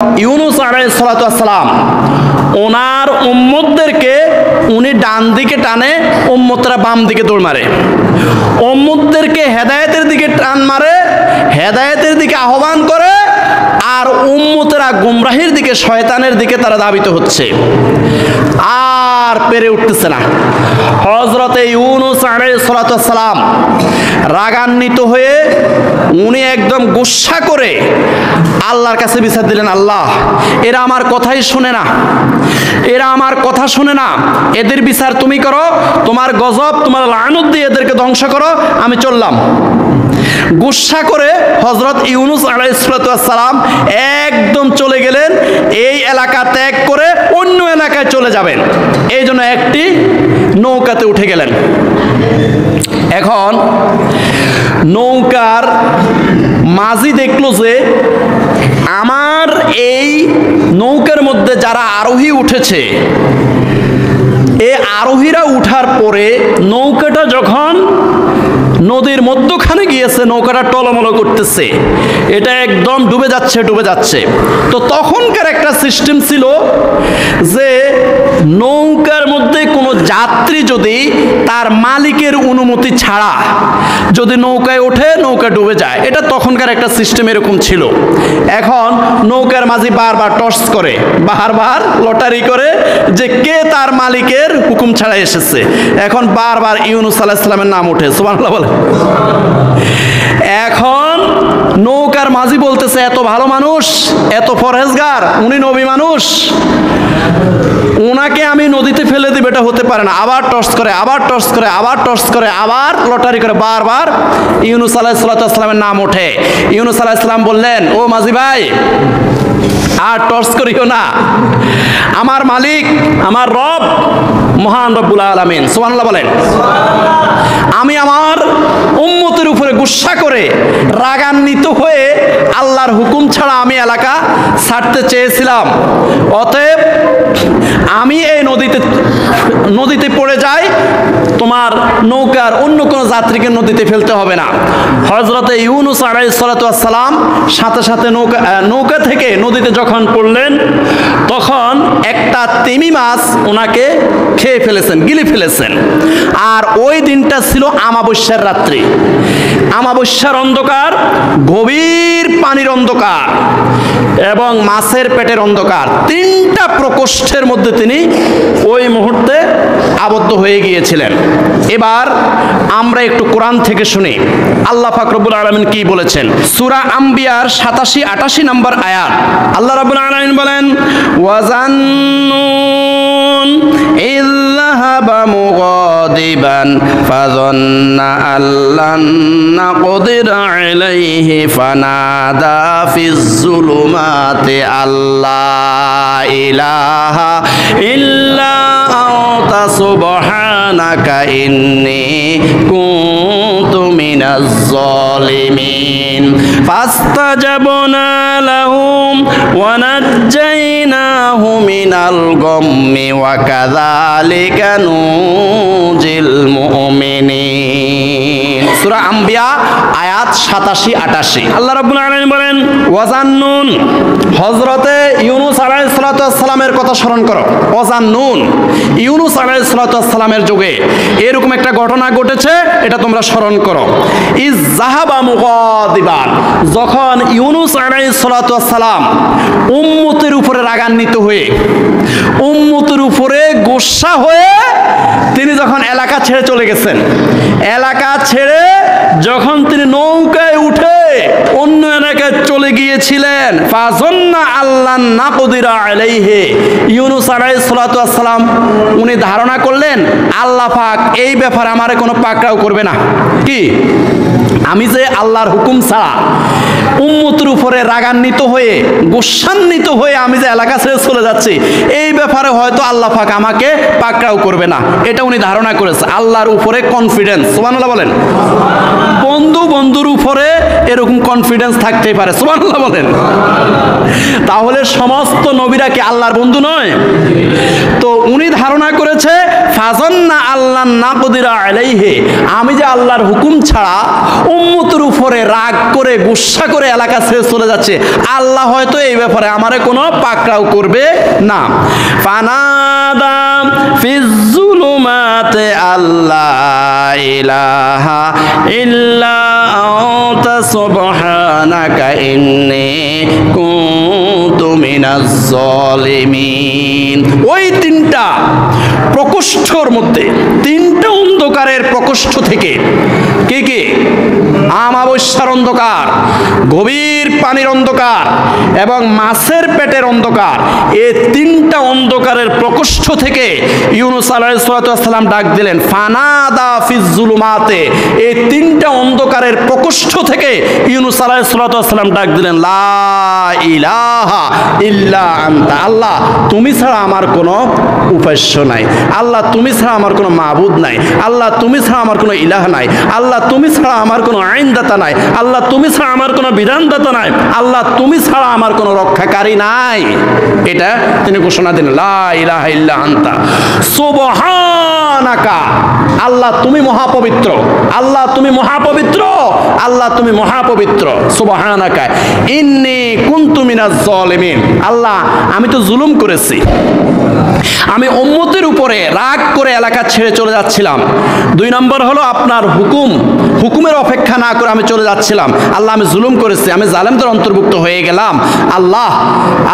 ইউনুস আলাইহিস সালাতু ওয়াস সালাম ওনার উম্মতদেরকে উনি ডান দিকে টানে, উম্মতরা বাম দিকে দৌড় মারে। উম্মতদেরকে হেদায়েতের দিকে টান মারে, হেদায়েতের দিকে আহ্বান করে, আর উম্মতরা গুমরাহির দিকে, শয়তানের দিকে তারা ধাবিত হচ্ছে, আর পেরে উঠতেছে না। হযরতে ইউনুস আলাইহিস সালাতু ওয়াস সালাম রাগান্বিত হয়ে উনি একদম গুসা করে আল্লাহর কাছে বিচার দিলেন, আল্লাহ এরা আমার কথাই শুনে না, এরা আমার কথা শুনে না, এদের বিচার তুমি করো, তোমার গজব, তোমার লানত দিয়ে এদেরকে ধ্বংস করো, আমি চললাম। গুসা করে হযরত ইউনুস আলাইহিস সালাতু ওয়াস সালাম একদম চলে গেলেন, এই এলাকা ত্যাগ করে অন্য এলাকায় চলে যাবেন, এই জন্য একটি নৌকাতে উঠে গেলেন। এখন নৌকার মাঝি দেখলো যে আমার এই নৌকার মধ্যে যারা আরোহী উঠেছে, এই আরোহীরা উঠার পরে নৌকাটা যখন নদীর মধ্যখানে গিয়েছে, নৌকাটা টলমল করতেছে, এটা একদম ডুবে যাচ্ছে ডুবে যাচ্ছে। তো তখনকার একটা সিস্টেম ছিল যে নৌকার মধ্যে কোনো যাত্রী যদি তার মালিকের অনুমতি ছাড়া যদি নৌকায় ওঠে, নৌকা ডুবে যায়, এটা তখনকার একটা সিস্টেম এরকম ছিল। এখন নৌকার মাঝি বারবার টর্চ করে, বারবার লটারি করে যে কে তার মালিকের হুকুম ছাড়া এসেছে। এখন বারবার ইউনুস আলাইহিস সালামের নাম ওঠে, সুবহানাল্লাহ বলে। এখন নৌকার মাঝি বলতেছে, এত ভালো মানুষ, এত পরহেজগার, উনি নবী মানুষ, ওনাকে আমি নদীতে ফেলে দিব, এটা হতে পারে না। আবার টর্চ করে, আবার টর্চ করে, আবার টর্চ করে, আবার লটারি করে, বারবার ইউনুস আলাইহিস সালামের নাম ওঠে। ইউনুস আলাইহিস সালাম বললেন, ও মাঝি ভাই আর টর্চ করিও না, আমার মালিক, আমার রব মহান রব্বুল আলামিন, সুবহানাল্লাহ বলেন। আমি আমার উম্মতের উপরে গুসা করে রাগান্বিত হয়ে আল্লাহর হুকুম ছাড়া আমি এলাকা ছাড়তে চেয়েছিলাম, অতএব আমি এই নদীতে পড়ে যাই, তোমার নৌকার অন্য কোনো যাত্রীকে নদীতে ফেলতে হবে না। হযরতে ইউনুস আলাইহিস সালাতু ওয়াস সালাম সাথে সাথে নৌকা থেকে নদীতে যখন পড়লেন, তখন একটা তিমি মাছ ওনাকে খেয়ে ফেলেছেন, গিলে ফেলেছেন। আর ওই দিনটা ছিল আমাবস্যার রাত্রি, আমাবস্যার অন্ধকার, গভীর পানির অন্ধকার এবং মাছের পেটের অন্ধকার, তিনটা প্রকোষ্ঠের মধ্যে তিনি ওই মুহূর্তে আবদ্ধ হয়ে গিয়েছিলেন। এবার আমরা একটু কোরআন থেকে শুনি আল্লাহ পাক রব্বুল আলামিন কি বলেছেন। সূরা আম্বিয়ার 87-88 নম্বর আয়াত, আল্লাহ রাব্বুল আলামিন বলেন, ওয়াজান্নুন ইল্লাহাবা মুগাদিবান ফাযান্না আল্লান নাকদির আলাইহি ফানাদা ফিজ যুলুমাতি আল্লা ইলাহা ইল্লা আনতা সুবহানাকা ইন্নী কুনতু মিনাজ জালিমিন ফাস্তাজাবনা লাহুম ওয়া নাজ্জাইনাহু মিনাল গাম্মি ওয়া কাযালিকা নুজিল মুমিনিন। সূরা আম্বিয়া আয়াত 87-88। আল্লাহ রাব্বুল আলামিন বলেন, ওয়াজান্নুন, হযরতে ইউনুস আলাইহিস সালাতু ওয়াস সালামের কথা স্মরণ করো। ওয়াজান্নুন, ইউনুস আলাইহিস সালাতু ওয়াস সালামের যুগে এরকম একটা ঘটনা ঘটেছে, এটা তোমরা স্মরণ করো। ইজ যাহাবা মুগাদিবান, যখন ইউনুস আলাইহিস সালাতু ওয়াস সালাম উম্মতের উপরে রাগান্বিত হয়ে, উম্মতের উপরে গোসা হয়ে তিনি যখন এলাকা ছেড়ে চলে গেছেন, এলাকা ছেড়ে যখন তিনি নৌকায় উঠে অন্য এলাকায় চলে গিয়েছিলেন, ফাযান্না আল্লান নাকদিরা আলাইহি, ইউনুস আলাইহিস সালাতু ওয়াস সালাম উনি ধারণা করলেন আল্লাহ পাক এই ব্যাপারে আমারে কোনো পাকড়াও করবে না। কি, আমি যে আল্লাহর হুকুম ছাড়া উম্মতের উপরে রাগান্বিত হয়ে, গোসান্বিত হয়ে আমি যে এলাকা ছেড়ে চলে যাচ্ছি, এই ব্যাপারে হয়তো আল্লাহ পাক আমাকে পাকড়াও করবে না, এটা উনি ধারণা করেছে। আল্লাহর উপরে কনফিডেন্স, সুবহানাল্লাহ বলেন। বন্ধুর উপরে এরকম কনফিডেন্স থাকতেই পারে, সুবহানাল্লাহ বলেন। তাহলে সমস্ত নবীরা কি আল্লাহর বন্ধু নয়? তো উনি ধারণা করেছে ফাযান্না আল্লান নাকদিরা আলাইহি, আমি যে আল্লাহর হুকুম ছাড়া উম্মতের উপরে রাগ করে গুসা করে করে এলাকা ছেড়ে চলে যাচ্ছে, আল্লাহ হয়তো এই ব্যাপারে আমারে কোনো পাকড়াও করবে না। ফানাদা ফিজ্জুলুমাতে আল্লাহ ইলাহা ইল্লা আনতা সুবহানাকা ইন্নী কুনতু মিনাজ জালিমিন। ওই তিনটা প্রকোষ্ঠর মধ্যে, তিনটা অন্ধকারের প্রকোষ্ঠ থেকে, কে কে? আমাবস্যার অন্ধকার, গভীর পানির অন্ধকার এবং মাছের পেটের অন্ধকার, এই তিনটা অন্ধকারের প্রকোষ্ঠ থেকে ইউনূস আলাইহিস সালাম ডাক দিলেন। ফানাদা ফিজ্জুলুমাতে, এই তিনটা অন্ধকারের প্রকোষ্ঠ থেকে ইউনূস আলাইহিস সালাম ডাক দিলেন, লা ইলাহা ইল্লা আনতা, আল্লাহ তুমি ছাড়া আমার কোনো উপাস্য নাই, আল্লাহ তুমি ছাড়া আমার কোনো মাবুদ নাই, আল্লাহ তুমি ছাড়া আমার কোনো ইলাহ নাই, আল্লাহ তুমি ছাড়া আমার কোনো আইনদাতা নাই, আল্লাহ তুমি ছাড়া আমার কোনো বিধানদাতা নাই, আল্লাহ তুমি ছাড়া আমার কোনো রক্ষাকারী নাই। এটা তিনি ঘোষণা দিলেন, লা ইলাহা ইল্লা আনতা সুবহানাকা, আল্লাহ তুমি মহাপবিত্র, আল্লাহ তুমি মহাপবিত্র, আল্লাহ তুমি মহাপবিত্র। সুবহানাকা ইন্নী কুনতু মিনাজ জালিমিন, আল্লাহ আমি তো জুলুম করেছি, আমি উম্মতের উপরে রাগ করে এলাকা ছেড়ে চলে যাচ্ছিলাম। 2 নম্বর হলো আপনার হুকুমের অপেক্ষা না করে আমি চলে যাচ্ছিলাম। আল্লাহ আমি জুলুম করেছি, আমি জালেমদের অন্তর্ভুক্ত হয়ে গেলাম। আল্লাহ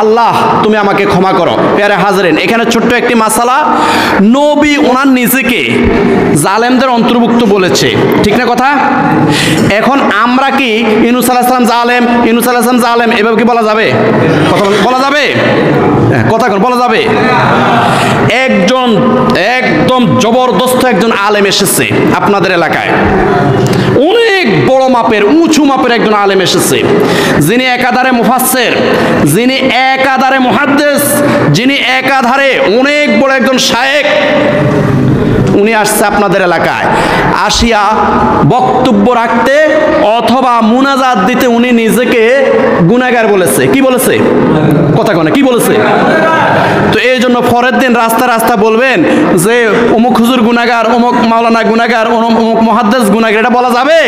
আল্লাহ তুমি আমাকে ক্ষমা করো। প্যারে হাজরেন, এখানে ছোট্ট একটি মাসালা, নবী ওনার নিজেকে জালেমদের অন্তর্ভুক্ত বলেছে, ঠিক না কথা? এখন আমরা কি ইউনূস আলাইহিস সালাম জালেম, ইউনূস আলাইহিস সালাম জালেম এভাবে কি বলা যাবে? কথা বলা যাবে? কথা বলা যাবে? একজন একদম জবরদস্ত একজন আলেম এসেছে আপনাদের এলাকায়, অনেক বড় মাপের, উঁচু মাপের একজন আলেম এসেছে, যিনি একাধারে মুফাসসির, যিনি একাধারে মুহাদ্দিস, যিনি একাধারে অনেক বড় একজন শায়েখ। উনি আসছে আপনাদের এলাকায়, আসিয়া বক্তব্য রাখতে অথবা মুনাজাত দিতে উনি নিজেকে গুনাহগার বলেছে। কি বলেছে? কথা কনে কি বলেছে? তো এই জন্য পরের দিন রাস্তা রাস্তা বলবেন যে অমুক হুজুর গুনাহগার, অমুক মাওলানা গুনাহগার, অমুক মুহাদ্দিস গুনাহগার, এটা বলা যাবে?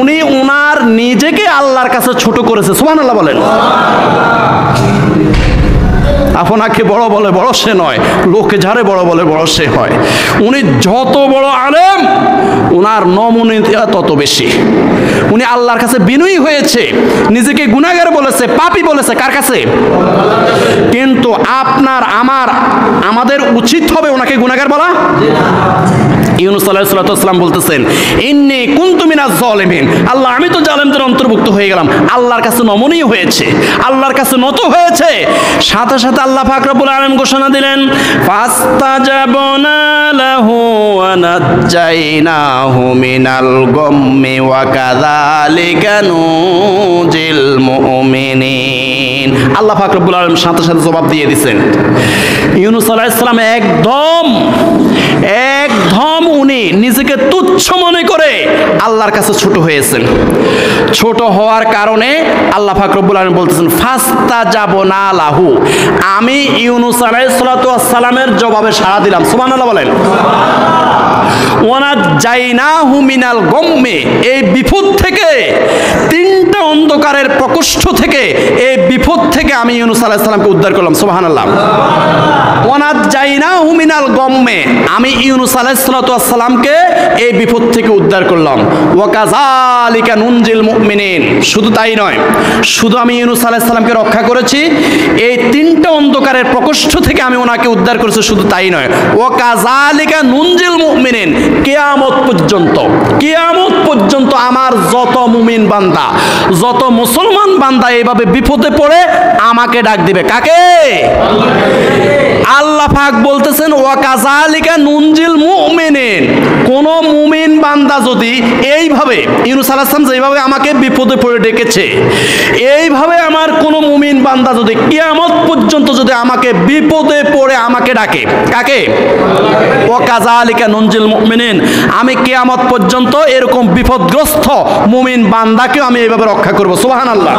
উনি উনার নিজেকে আল্লাহর কাছে ছোট করেছে। সুবহানাল্লাহ বলেন। আপনাকে বড় বলে বড় সে নয়, লোকে যারে বড় বলে বড় সে হয়। উনি যত বড় আলেম, উনার নমনীয়তা তত বেশি। উনি আল্লাহর কাছে বিনয়ী হয়েছে, নিজেকে গুনাহগার বলেছে, পাপী বলেছে। কার কাছে? কিন্তু আপনার আমাদের উচিত হবে ওনাকে গুনাহগার বলা? ইউনূস আলাইহিস সালাম বলতেছেন, ইন্নী কুনতু মিনাজ জালিমিন, আল্লাহ আমি তো জালেমদের অন্তর্ভুক্ত হয়ে গেলাম। আল্লাহর কাছে নমনীয় হয়েছে, আল্লাহর কাছে নত হয়েছে। সাথে সাথে আল্লাহ পাক রব্বুল আলামিন ঘোষণা দিলেন, ফাস্তাজাবনা লাহু ওয়া নাজ্জাইনাহু মিনাল গাম্মি ওয়া কাযালিকা নুজিল মুমিনিন। আল্লাহ পাক রব্বুল আলামিন সাথে সাথে জবাব দিয়ে দিয়েছেন। ইউনূস আলাইহিস সালাম একদম উনি নিজেকে তুচ্ছ মনে করে আল্লাহর কাছে ছোট হয়েছেন। ছোট হওয়ার কারণে আল্লাহ পাক রব্বুল আলামিন বলতেছেন, ফাস্তাজাবনা লাহু, আমি ইউনূস আলাইহিস সালামের জবাবে সাড়া দিলাম। সুবহানাল্লাহ বলেন। ওয়া নাজ্জাইনাহু মিনাল গাম্মি, এই বিপদ থেকে, তিনটা অন্ধকারের প্রকোষ্ঠ থেকে, এই বিপদ থেকে আমি ইউনূস আলাইহিস সালামকে উদ্ধার করলাম। সুবহানাল্লাহ। ওয়া নাজ্জাইনাহু মিনাল গাম্মি, আমি ইউনূস আলাইহিস সালামকে এই বিপদ থেকে উদ্ধার করলাম। ওয়া কাযালিকা নুনজিল মুমিনিন, শুধু তাই নয়, শুধু আমি ইউনূস আলাইহিস সালামকে রক্ষা করেছি, এই তিনটা অন্ধকারের প্রকোষ্ঠ থেকে আমি ওনাকে উদ্ধার করেছি, শুধু তাই নয়, ওয়া কাযালিকা নুনজিল মুমিনিন, কিয়ামত পর্যন্ত আমার যত মুমিন বান্দা, যত মুসলমান বান্দা এইভাবে বিপদে পড়ে আমাকে ডাক দিবে। কাকে? আল্লাহ পাক বলতেছেন, ওয়া কাযালিকা নুনজিল মুমিনিন, কোন মুমিন বান্দা যদি এইভাবে, ইউনূস আলাইহিস সালাম যেভাবে আমাকে বিপদে পড়ে ডেকেছে, এইভাবে আমার কোন মুমিন বান্দা যদি কিয়ামত পর্যন্ত যদি আমাকে বিপদে পড়ে আমাকে ডাকে, কাকে? ওয়া কাযালিকা নুনজিল মুমিনিন, আমি কিয়ামত পর্যন্ত এরকম বিপদগ্রস্ত মুমিন বান্দাকেও আমি এইভাবে রক্ষা করব। সুবহানাল্লাহ।